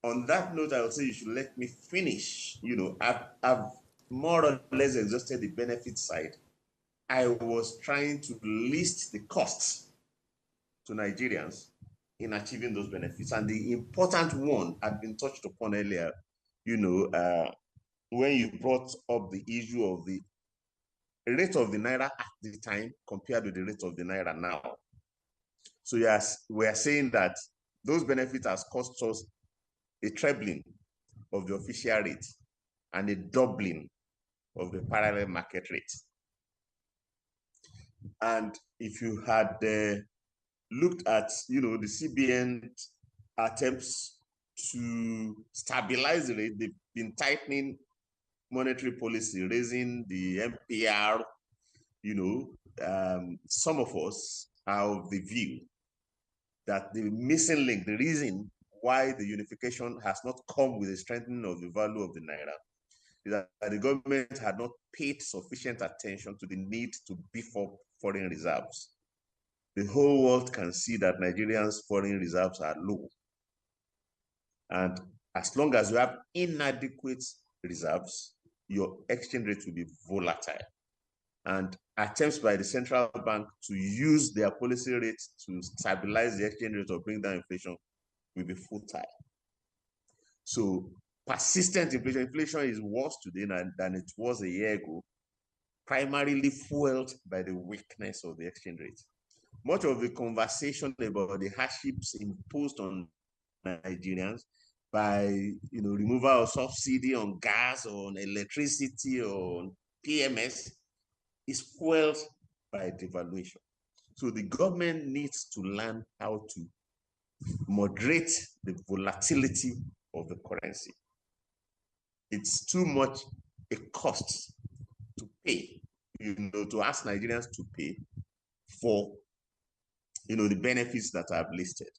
Speaker 5: on that note, I would say you should let me finish. I've more or less exhausted the benefit side. I was trying to list the costs to Nigerians in achieving those benefits. And the important one had been touched upon earlier, when you brought up the issue of the rate of the Naira at the time compared with the rate of the Naira now. So yes, we are saying that those benefits has cost us a trebling of the official rate and a doubling of the parallel market rate. And if you had looked at, the CBN attempts to stabilize the rate, they've been tightening monetary policy, raising the MPR. Some of us are of the view that the missing link, the reason why the unification has not come with a strengthening of the value of the Naira, is that the government had not paid sufficient attention to the need to beef up foreign reserves. The whole world can see that Nigerians' foreign reserves are low. And as long as you have inadequate reserves, your exchange rate will be volatile. And attempts by the central bank to use their policy rate to stabilize the exchange rate or bring down inflation will be futile. So persistent inflation is worse today than it was a year ago, primarily fueled by the weakness of the exchange rate. Much of the conversation about the hardships imposed on Nigerians by removal of subsidy on gas, on electricity, on PMS is fueled by devaluation. So the government needs to learn how to moderate the volatility of the currency. It's too much a cost to pay, to ask Nigerians to pay for, the benefits that I've listed.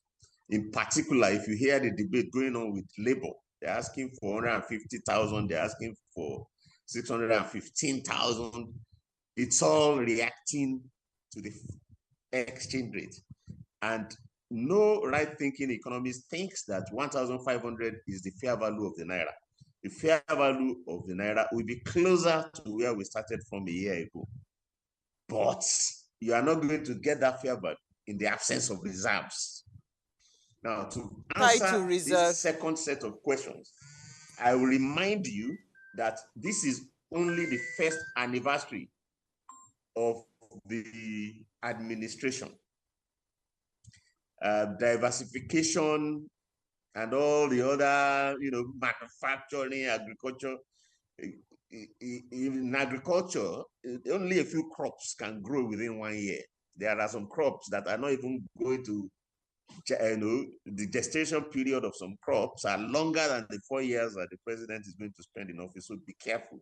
Speaker 5: In particular, if you hear the debate going on with labor, they're asking for 150,000, they're asking for 615,000. It's all reacting to the exchange rate. And no right-thinking economist thinks that 1,500 is the fair value of the Naira. The fair value of the Naira will be closer to where we started from a year ago. But you are not going to get that fair value in the absence of reserves. Now, to answer this second set of questions, I will remind you that this is only the first anniversary of the administration. Diversification and all the other, manufacturing, agriculture. In agriculture, only a few crops can grow within 1 year. There are some crops that are not even going to, the gestation period of some crops are longer than the 4 years that the president is going to spend in office. So be careful.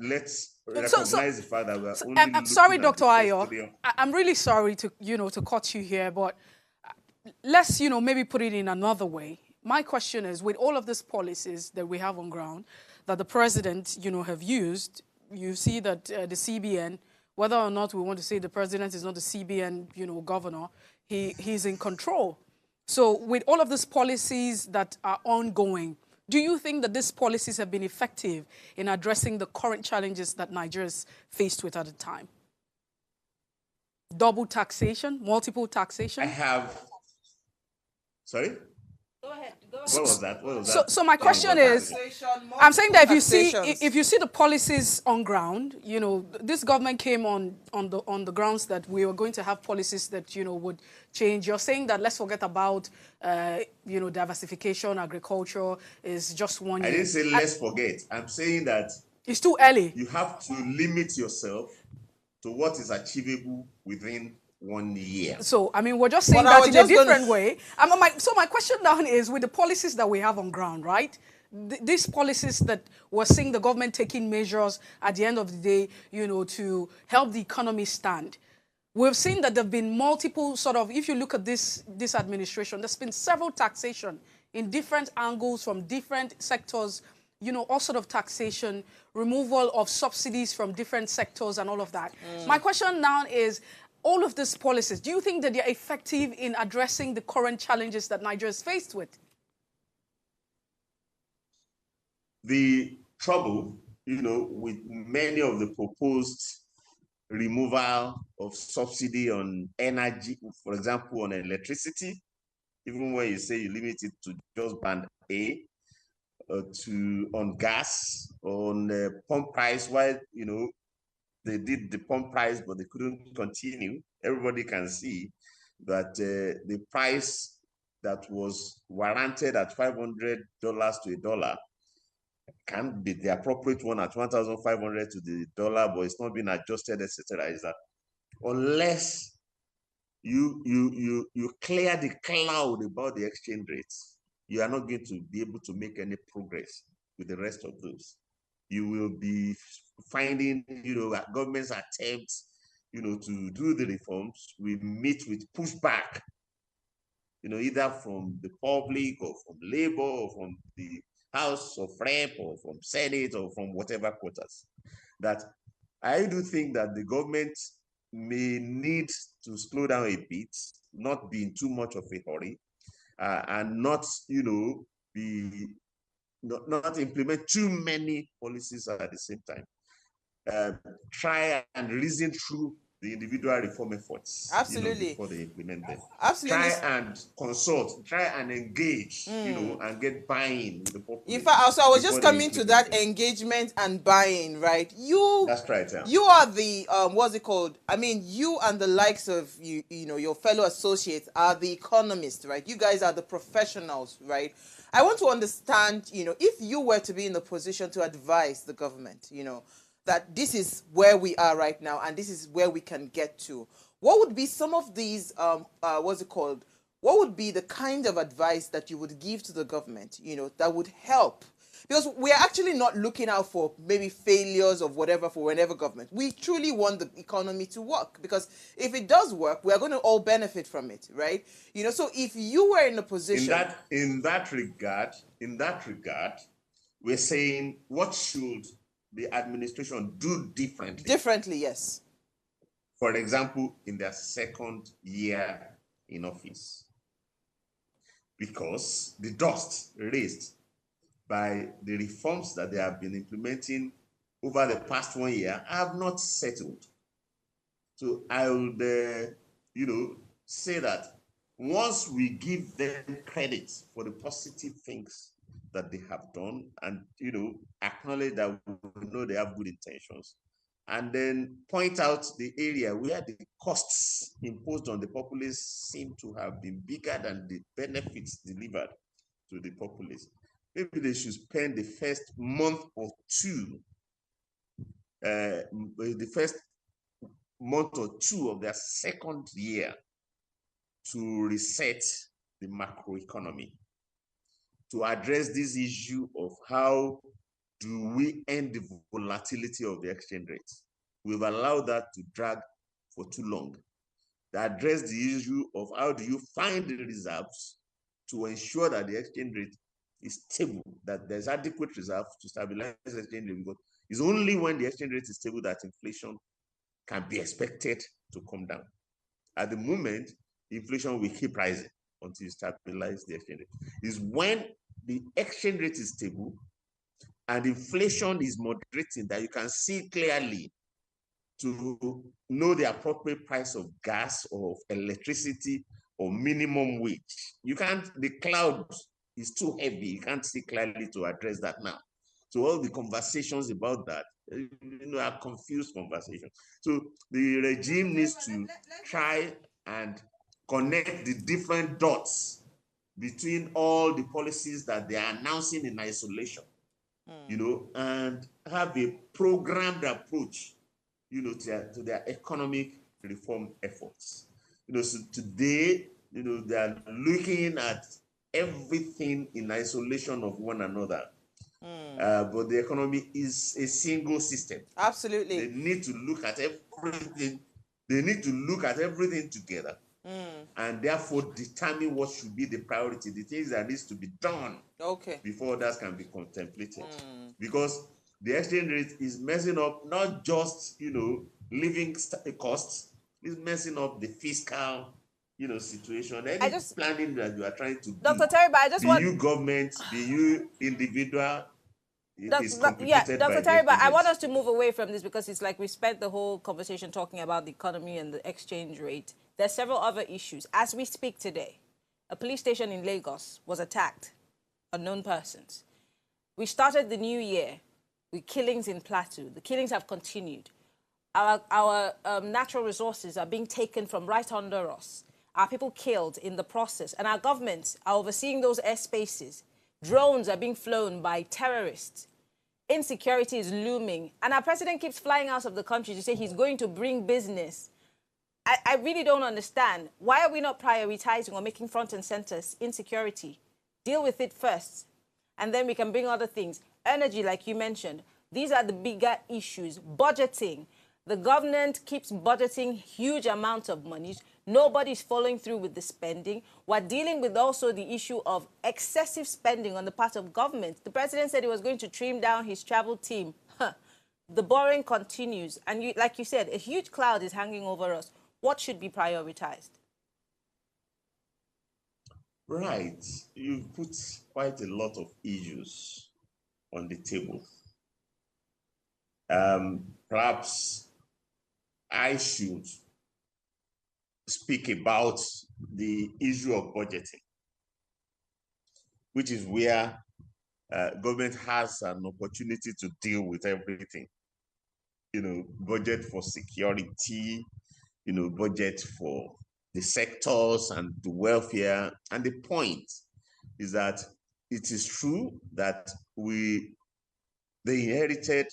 Speaker 5: Let's recognize the fact that we're only.
Speaker 2: I'm sorry, Dr. Ayo. I'm really sorry to to cut you here, but let's maybe put it in another way. My question is, with all of these policies that we have on ground, that the president have used, you see that the CBN, whether or not we want to say the president is not the CBN governor, he's in control. So with all of these policies that are ongoing, do you think that these policies have been effective in addressing the current challenges that Nigeria is faced with at the time? Double taxation, multiple taxation?
Speaker 5: Sorry?
Speaker 3: Go ahead.
Speaker 5: What was that?
Speaker 2: So my question is, I'm saying that if you see the policies on ground, this government came on the grounds that we were going to have policies that would change. You're saying that let's forget about diversification, agriculture is just 1 year.
Speaker 5: I didn't say let's forget. I'm saying that
Speaker 2: it's too early.
Speaker 5: You have to limit yourself to what is achievable within 1 year.
Speaker 2: So, I mean, we're just saying that in a different way. So my question now is, with the policies that we have on ground, right? These policies that we're seeing the government taking measures at the end of the day, to help the economy stand. We've seen that there have been multiple sort of, if you look at this administration, there's been several taxation in different angles from different sectors, all sort of taxation, removal of subsidies from different sectors and all of that. My question now is, all of these policies, do you think that they're effective in addressing the current challenges that Nigeria is faced with?
Speaker 5: The trouble, with many of the proposed removal of subsidy on energy, for example, on electricity, even when you say you limit it to just band A, on gas, on pump price, while, they did the pump price, but they couldn't continue. Everybody can see that the price that was warranted at $500 to a dollar can be the appropriate one at 1,500 to the dollar, but it's not been adjusted, etc. Is that unless you clear the cloud about the exchange rates, you are not going to be able to make any progress with the rest of those. You will be finding, government's attempts, to do the reforms. We meet with pushback, either from the public or from labor or from the House of Rep or from Senate or from whatever quarters. That I do think that the government may need to slow down a bit, not be in too much of a hurry, and not, not implement too many policies at the same time. Try and reason through the individual reform efforts,
Speaker 1: absolutely,
Speaker 5: before they implement them.
Speaker 1: Absolutely.
Speaker 5: Try and consult, try and engage, and get buy-in with the population.
Speaker 1: In fact, also I was just coming to that engagement and buy-in, right?
Speaker 5: That's right. Yeah.
Speaker 1: You are the what's it called? I mean, you and the likes of your fellow associates are the economists, right? You guys are the professionals, right? I want to understand, if you were to be in the position to advise the government, that this is where we are right now and this is where we can get to. What would be some of these, what's it called? What would be the kind of advice that you would give to the government, that would help? Because we are actually not looking out for maybe failures of whatever for whenever government. We truly want the economy to work, because if it does work, we are going to all benefit from it, right? So if you were in a position...
Speaker 5: In that regard, we're saying, what should the administration do differently?
Speaker 1: Differently, yes.
Speaker 5: For example, in their second year in office. Because the dust raised by the reforms that they have been implementing over the past 1 year have not settled. So I would, say that once we give them credit for the positive things that they have done and, acknowledge that we know they have good intentions, and then point out the area where the costs imposed on the populace seem to have been bigger than the benefits delivered to the populace. Maybe they should spend the first month or two, the first month or two of their second year to reset the macroeconomy, to address this issue of how do we end the volatility of the exchange rate. We've allowed that to drag for too long. To address the issue of how do you find the reserves to ensure that the exchange rate is stable, that there's adequate reserve to stabilize the exchange rate, because it's only when the exchange rate is stable that inflation can be expected to come down. At the moment, inflation will keep rising until you stabilize the exchange rate. It's when the exchange rate is stable and inflation is moderating that you can see clearly to know the appropriate price of gas or of electricity or minimum wage. You can't, the cloud is too heavy. You can't see clearly to address that now. So all the conversations about that, are confused conversations. So the regime needs to try and connect the different dots between all the policies that they are announcing in isolation, and have a programmed approach, to their economic reform efforts. So today, they are looking at everything in isolation of one another. But the economy is a single system.
Speaker 1: Absolutely.
Speaker 5: They need to look at everything. They need to look at everything together, and therefore determine what should be the priority, the things that needs to be done before others can be contemplated. Because the exchange rate is messing up not just living costs, it's messing up the fiscal situation. Any planning that you are trying to do,
Speaker 3: Dr. Terry, but I just want
Speaker 5: you government, be you individual, is
Speaker 3: Yeah,
Speaker 5: complicated by
Speaker 3: Dr.
Speaker 5: the
Speaker 3: Terry, but I
Speaker 5: exchange
Speaker 3: want
Speaker 5: rate.
Speaker 3: us to move away from this because it's like we spent the whole conversation talking about the economy and the exchange rate. There's several other issues. As we speak today, a police station in Lagos was attacked, unknown persons. We started the new year with killings in Plateau. The killings have continued. Our natural resources are being taken from right under us. Our people killed in the process. And our governments are overseeing those airspaces. Drones are being flown by terrorists. Insecurity is looming. And our president keeps flying out of the country to say he's going to bring business. I really don't understand. Why are we not prioritizing or making front and center insecurity? Deal with it first. And then we can bring other things. Energy, like you mentioned. These are the bigger issues. Budgeting. The government keeps budgeting huge amounts of money. Nobody's following through with the spending. We're dealing with also the issue of excessive spending on the part of government. The president said he was going to trim down his travel team. The borrowing continues. And like you said, a huge cloud is hanging over us. What should be prioritized?
Speaker 5: Right. You've put quite a lot of issues on the table. Perhaps I should speak about the issue of budgeting, which is where government has an opportunity to deal with everything. Budget for security, budget for the sectors and the welfare. And the point is that it is true that they inherited,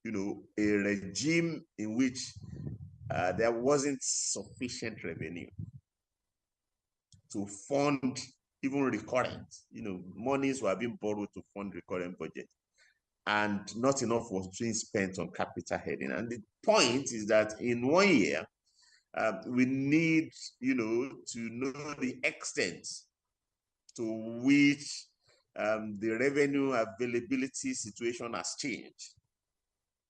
Speaker 5: a regime in which there wasn't sufficient revenue to fund even recurrent. Monies were being borrowed to fund recurrent budget, and not enough was being spent on capital heading. And the point is that in 1 year, we need, to know the extent to which the revenue availability situation has changed.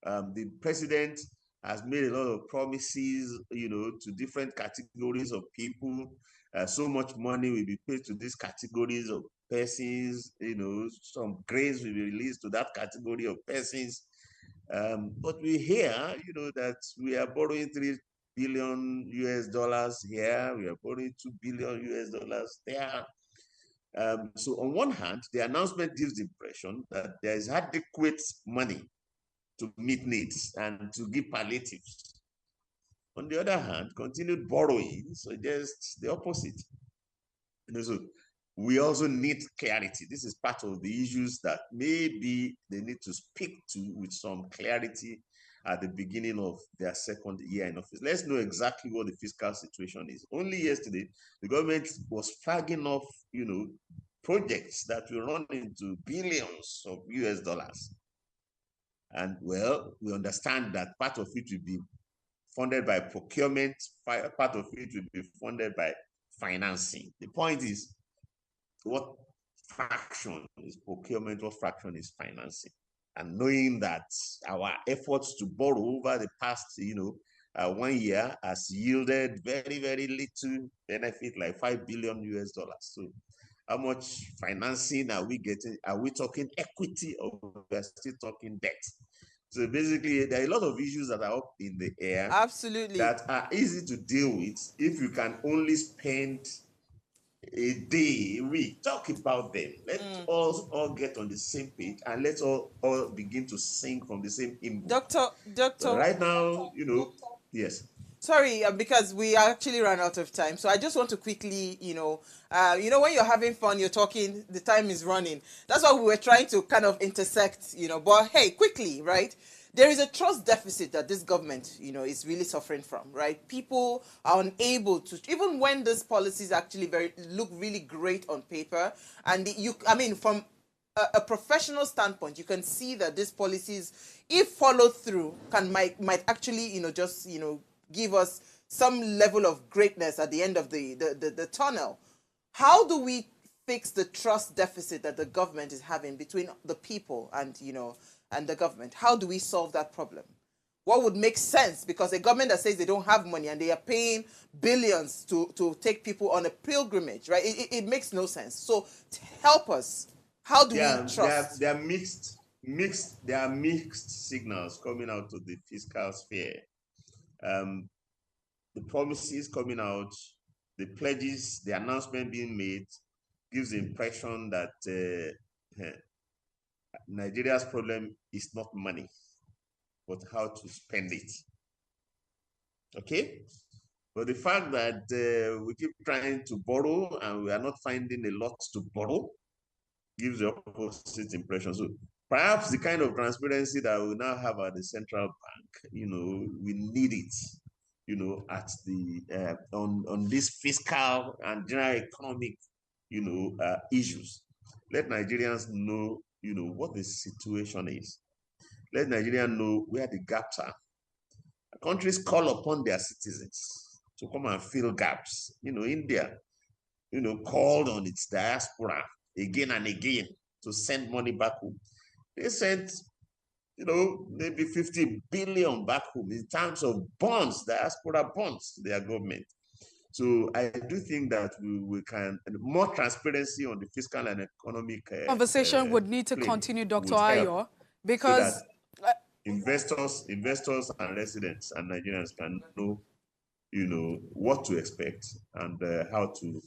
Speaker 5: The president has made a lot of promises, to different categories of people. So much money will be paid to these categories of persons, some grace will be released to that category of persons. But we hear, that we are borrowing $3 billion here, we are borrowing $2 billion there. So on one hand, the announcement gives the impression that there is adequate money to meet needs and to give palliatives. On the other hand, continued borrowing suggests the opposite. So we also need clarity. This is part of the issues that maybe they need to speak to with some clarity at the beginning of their second year in office. Let's know exactly what the fiscal situation is. Only yesterday, the government was flagging off, projects that will run into billions of US dollars. And well, we understand that part of it will be funded by procurement, part of it will be funded by financing. The point is, what fraction is procurement, what fraction is financing? And knowing that our efforts to borrow over the past, 1 year has yielded very, very little benefit, like $5 billion US. So how much financing are we getting? Are we talking equity or we are still talking debt? So basically, there are a lot of issues that are up in the air.
Speaker 1: Absolutely.
Speaker 5: That are easy to deal with if you can only spend a day, a week, talk about them. Let's all get on the same page, and let's all begin to sing from the same hymn.
Speaker 1: Doctor.
Speaker 5: But right now, yes.
Speaker 1: Sorry, because we actually ran out of time. So I just want to quickly, when you're having fun, you're talking, the time is running. That's why we were trying to kind of intersect, but hey, quickly, right? there is a trust deficit that this government, is really suffering from, right? People are unable to, even when these policies actually look really great on paper, and from a professional standpoint, you can see that these policies, if followed through, might actually, give us some level of greatness at the end of the tunnel. How do we fix the trust deficit that the government is having between the people and the government? How do we solve that problem? What would make sense? Because a government that says they don't have money and they are paying billions to take people on a pilgrimage, right? It makes no sense. So help us. How do we trust?
Speaker 5: There are mixed signals coming out of the fiscal sphere. The policies coming out, the pledges, the announcement being made gives the impression that Nigeria's problem is not money, but how to spend it. Okay? But the fact that we keep trying to borrow and we are not finding a lot to borrow gives the opposite impression. So perhaps the kind of transparency that we now have at the central bank, we need it, at the on these fiscal and general economic, issues. Let Nigerians know, what the situation is. Let Nigerians know where the gaps are. Countries call upon their citizens to come and fill gaps. India, called on its diaspora again and again to send money back home. They sent, maybe 50 billion back home in terms of bonds, diaspora bonds to their government. So I do think that we can, more transparency on the fiscal and economic
Speaker 2: conversation would need to continue, Dr. Ayo, because
Speaker 5: so investors and residents and Nigerians can know, what to expect and how to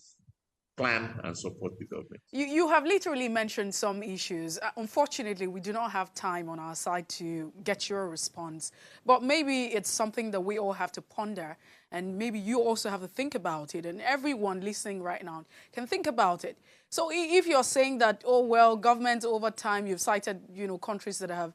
Speaker 5: plan and support the government.
Speaker 2: You have literally mentioned some issues. Unfortunately, we do not have time on our side to get your response, but maybe it's something that we all have to ponder, and maybe you also have to think about it, and everyone listening right now can think about it. So if you're saying that, oh, well, government over time, you've cited, countries that have,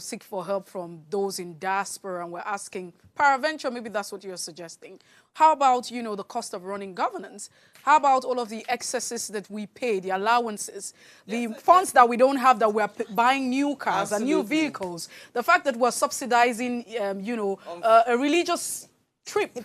Speaker 2: seek for help from those in diaspora, and we're asking, peradventure, maybe that's what you're suggesting. How about, the cost of running governance? How about all of the excesses that we pay, the allowances, the funds that we don't have, that we're buying new cars and new vehicles, the fact that we're subsidizing, a religious trip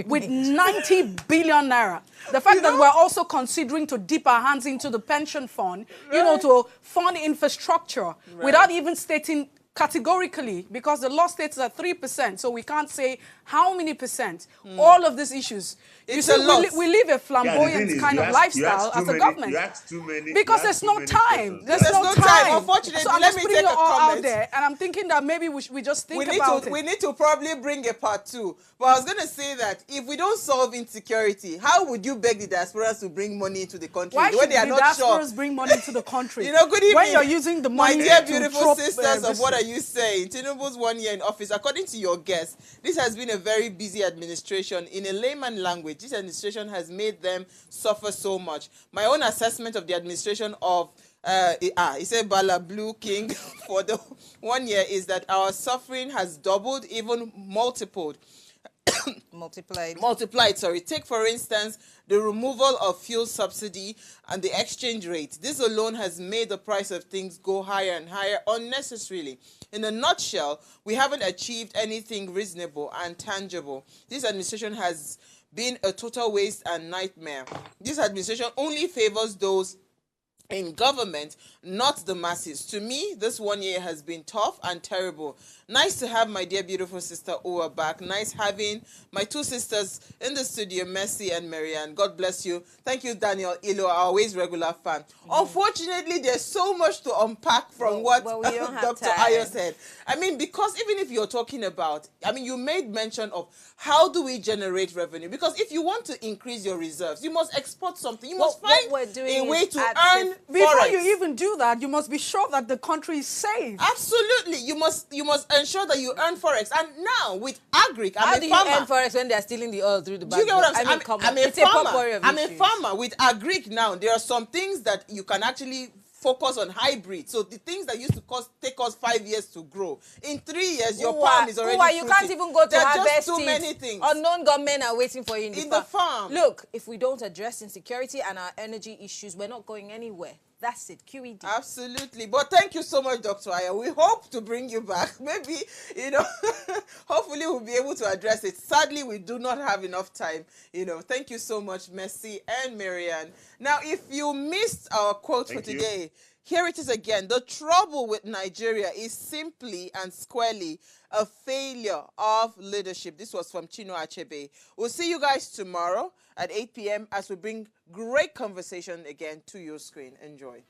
Speaker 2: with 90 billion naira. The fact that we're also considering to dip our hands into the pension fund, to fund infrastructure without even stating categorically, because the law states at 3%, so we can't say how many percent. All of these issues.
Speaker 1: It's
Speaker 2: you see,
Speaker 1: a lot.
Speaker 2: we live a flamboyant kind of lifestyle as a government.
Speaker 5: You ask too many.
Speaker 2: Because there's no time. There's no
Speaker 1: time.
Speaker 2: time.
Speaker 1: Unfortunately,
Speaker 2: so I'm
Speaker 1: let
Speaker 2: just
Speaker 1: me
Speaker 2: putting
Speaker 1: take
Speaker 2: it
Speaker 1: a
Speaker 2: all
Speaker 1: comment
Speaker 2: out there, and I'm thinking that maybe we just think about it.
Speaker 1: We need to probably bring a part 2. But I was going to say that if we don't solve insecurity, how would you beg the diasporas to bring money into the country?
Speaker 2: Why should
Speaker 1: they are
Speaker 2: the
Speaker 1: not
Speaker 2: diasporas
Speaker 1: sure?
Speaker 2: bring money into the country?
Speaker 1: Good evening.
Speaker 2: When you're using the money
Speaker 1: my dear
Speaker 2: to
Speaker 1: beautiful
Speaker 2: trope,
Speaker 1: sisters of what are you saying? Tinubu's 1 year in office, according to your guest, this has been a very busy administration. In a layman language, this administration has made them suffer so much. My own assessment of the administration of he said Bala Blue King for the 1 year is that our suffering has doubled, even multiplied. Sorry. Take, for instance, the removal of fuel subsidy and the exchange rate. This alone has made the price of things go higher and higher unnecessarily. In a nutshell, we haven't achieved anything reasonable and tangible. This administration has been a total waste and nightmare. This administration only favors those in government, not the masses. To me, this 1 year has been tough and terrible. Nice to have my dear beautiful sister Owa back. Nice having my 2 sisters in the studio, Mercy and Marianne. God bless you. Thank you, Daniel Ilo, our always regular fan. Unfortunately, there's so much to unpack from what Dr. Ayo said. Because even if you're talking about, you made mention of how do we generate revenue? Because if you want to increase your reserves, you must export something. You must find a way to earn
Speaker 2: before
Speaker 1: forex.
Speaker 2: you even do that, you must be sure that the country is safe.
Speaker 1: Absolutely. You must ensure that you earn forex. And now with agric,
Speaker 3: how do you earn forex when they're stealing the oil through the back?
Speaker 1: Do you get what I'm saying? I'm a farmer.
Speaker 3: I'm
Speaker 1: a farmer with agric now. There are some things that you can actually focus on hybrid. So the things that used to take us 5 years to grow, in 3 years, your palm is already fruiting.
Speaker 3: You can't even go to
Speaker 1: there are
Speaker 3: harvest
Speaker 1: just too
Speaker 3: it.
Speaker 1: many things.
Speaker 3: Unknown gunmen are waiting for you in
Speaker 1: the farm.
Speaker 3: Look, if we don't address insecurity and our energy issues, we're not going anywhere. That's it, QED.
Speaker 1: Absolutely. But thank you so much, Dr. Aya. We hope to bring you back. Maybe, hopefully we'll be able to address it. Sadly, we do not have enough time. Thank you so much, Mercy and Marianne. Now, if you missed our quote for today, here it is again. The trouble with Nigeria is simply and squarely a failure of leadership. This was from Chino Achebe. We'll see you guys tomorrow at 8 p.m. as we bring great conversation again to your screen. Enjoy.